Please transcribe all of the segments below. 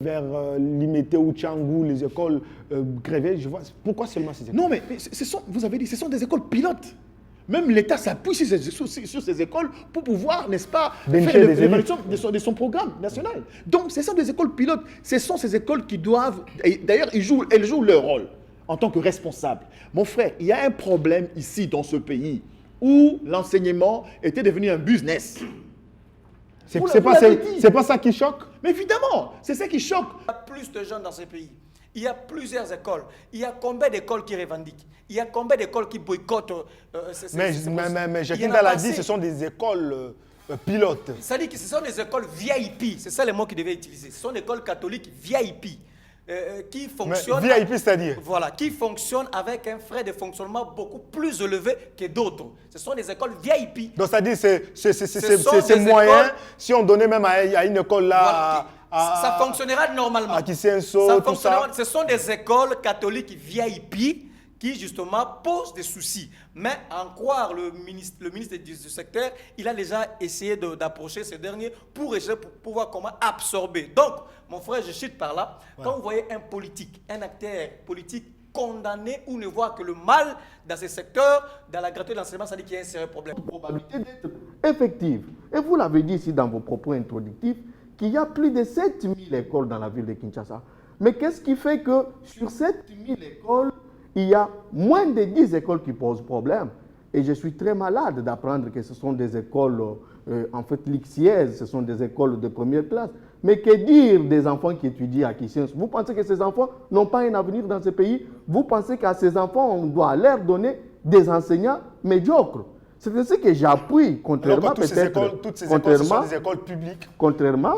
vers Limité ou Tchangou, les écoles grévées, je vois. Pourquoi seulement ces écoles? Non, mais vous avez dit, ce sont des écoles pilotes. Même l'État s'appuie sur ces écoles pour pouvoir, n'est-ce pas, faire l'évaluation de son programme national. Donc, ce sont des écoles pilotes. Ce sont ces écoles qui doivent... D'ailleurs, elles jouent leur rôle en tant que responsables. Mon frère, il y a un problème ici, dans ce pays, où l'enseignement était devenu un business. C'est pas ça qui choque? Mais évidemment, c'est ça qui choque. Il y a plus de gens dans ce pays. Il y a plusieurs écoles. Il y a combien d'écoles qui revendiquent? Il y a combien d'écoles qui boycottent Mais Jacqueline l'a dit, ce sont des écoles pilotes. Ça dit que ce sont des écoles VIP. C'est ça le mot qu'il devait utiliser. Ce sont des écoles catholiques VIP. Qui fonctionnent... VIP, c'est-à-dire? Voilà, qui fonctionnent avec un frais de fonctionnement beaucoup plus élevé que d'autres. Ce sont des écoles VIP. Donc, c'est-à-dire c'est moyen, écoles, si on donnait même à une école là... Voilà, ça fonctionnera normalement. À Kisenso, tout ça. Ce sont des écoles catholiques VIP qui justement posent des soucis. Mais en croire le ministre du secteur, il a déjà essayé d'approcher ces derniers pour essayer pour voir comment absorber. Donc, mon frère, je chute par là. Ouais. Quand vous voyez un politique, un acteur politique condamné ou ne voit que le mal dans ces secteurs, dans la gratuité de l'enseignement, ça dit qu'il y a un sérieux problème. Probabilité d'être effective. Et vous l'avez dit ici dans vos propos introductifs, qu'il y a plus de 7000 écoles dans la ville de Kinshasa. Mais qu'est-ce qui fait que sur 7000 écoles, il y a moins de 10 écoles qui posent problème? Et je suis très malade d'apprendre que ce sont des écoles, en fait, lixiaises, ce sont des écoles de première classe. Mais que dire des enfants qui étudient à Kisens? Vous pensez que ces enfants n'ont pas un avenir dans ce pays? Vous pensez qu'à ces enfants, on doit leur donner des enseignants médiocres? C'est ce que j'appuie, contrairement peut-être... Toutes ces écoles, ce sont des écoles publiques. Contrairement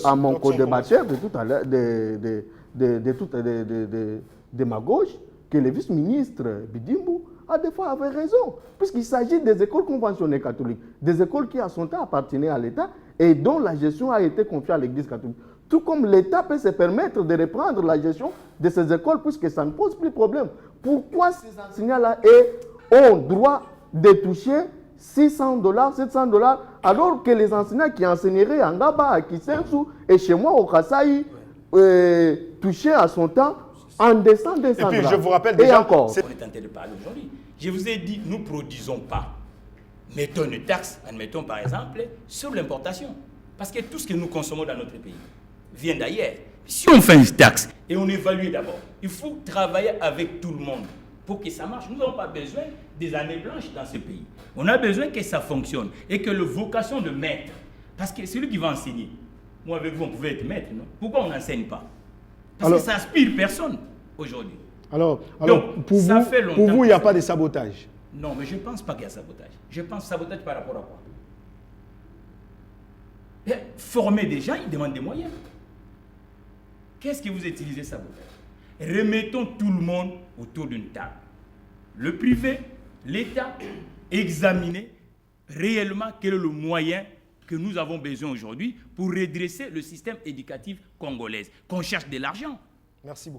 à mon co-débatteur de tout à l'heure, de ma gauche, que le vice-ministre Bidimbu a des fois avait raison, puisqu'il s'agit des écoles conventionnées catholiques, des écoles qui à son temps appartenaient à l'État et dont la gestion a été confiée à l'Église catholique. Tout comme l'État peut se permettre de reprendre la gestion de ces écoles, puisque ça ne pose plus de problème. Pourquoi ces enseignants-là ont droit de toucher $600, $700, alors que les enseignants qui enseigneraient en Gaba, à Kisensu et chez moi au Kasaï touchaient à son temps en descendant des $100. Et puis je vous rappelle déjà encore. On est tenté de parler aujourd'hui. Je vous ai dit, nous ne produisons pas. Mettons une taxe, admettons par exemple, sur l'importation. Parce que tout ce que nous consommons dans notre pays vient d'ailleurs. Si on fait une taxe et on évalue d'abord, il faut travailler avec tout le monde pour que ça marche. Nous n'avons pas besoin des années blanches dans ce pays. On a besoin que ça fonctionne et que la vocation de maître, parce que celui qui va enseigner, moi avec vous on pouvait être maître, non? Pourquoi on n'enseigne pas? Parce que ça n'inspire personne aujourd'hui. Alors pour vous, il n'y a pas de sabotage? Non, mais je ne pense pas qu'il y a sabotage. Je pense sabotage par rapport à quoi? Former des gens, ils demandent des moyens. Qu'est-ce que vous utilisez sabotage? Remettons tout le monde autour d'une table. Le privé, l'État, examiner réellement quel est le moyen que nous avons besoin aujourd'hui pour redresser le système éducatif congolais. Qu'on cherche de l'argent. Merci beaucoup.